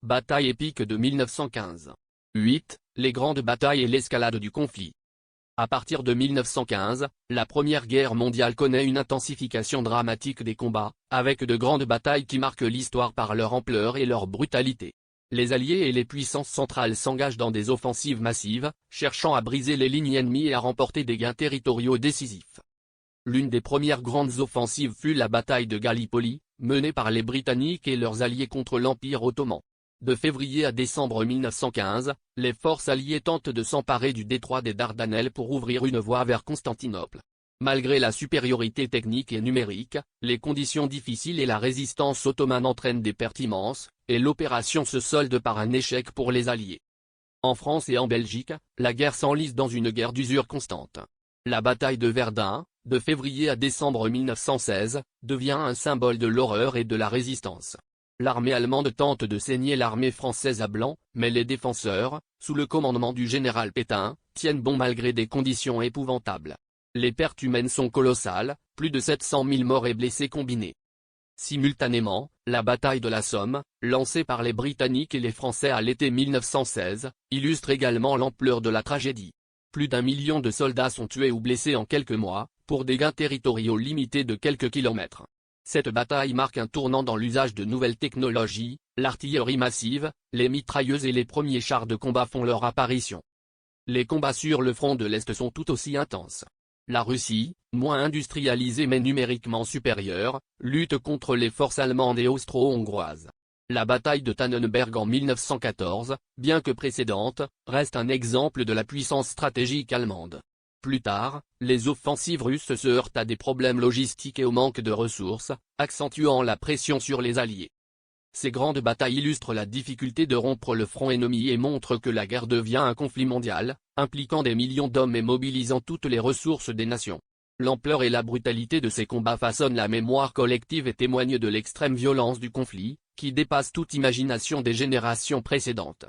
Bataille épique de 1915. 8. Les grandes batailles et l'escalade du conflit. À partir de 1915, la Première Guerre mondiale connaît une intensification dramatique des combats, avec de grandes batailles qui marquent l'histoire par leur ampleur et leur brutalité. Les Alliés et les puissances centrales s'engagent dans des offensives massives, cherchant à briser les lignes ennemies et à remporter des gains territoriaux décisifs. L'une des premières grandes offensives fut la bataille de Gallipoli, menée par les Britanniques et leurs alliés contre l'Empire ottoman. De février à décembre 1915, les forces alliées tentent de s'emparer du détroit des Dardanelles pour ouvrir une voie vers Constantinople. Malgré la supériorité technique et numérique, les conditions difficiles et la résistance ottomane entraînent des pertes immenses, et l'opération se solde par un échec pour les Alliés. En France et en Belgique, la guerre s'enlise dans une guerre d'usure constante. La bataille de Verdun, de février à décembre 1916, devient un symbole de l'horreur et de la résistance. L'armée allemande tente de saigner l'armée française à blanc, mais les défenseurs, sous le commandement du général Pétain, tiennent bon malgré des conditions épouvantables. Les pertes humaines sont colossales, plus de 700 000 morts et blessés combinés. Simultanément, la bataille de la Somme, lancée par les Britanniques et les Français à l'été 1916, illustre également l'ampleur de la tragédie. Plus d'1 million de soldats sont tués ou blessés en quelques mois, pour des gains territoriaux limités de quelques kilomètres. Cette bataille marque un tournant dans l'usage de nouvelles technologies, l'artillerie massive, les mitrailleuses et les premiers chars de combat font leur apparition. Les combats sur le front de l'Est sont tout aussi intenses. La Russie, moins industrialisée mais numériquement supérieure, lutte contre les forces allemandes et austro-hongroises. La bataille de Tannenberg en 1914, bien que précédente, reste un exemple de la puissance stratégique allemande. Plus tard, les offensives russes se heurtent à des problèmes logistiques et au manque de ressources, accentuant la pression sur les Alliés. Ces grandes batailles illustrent la difficulté de rompre le front ennemi et montrent que la guerre devient un conflit mondial, impliquant des millions d'hommes et mobilisant toutes les ressources des nations. L'ampleur et la brutalité de ces combats façonnent la mémoire collective et témoignent de l'extrême violence du conflit, qui dépasse toute imagination des générations précédentes.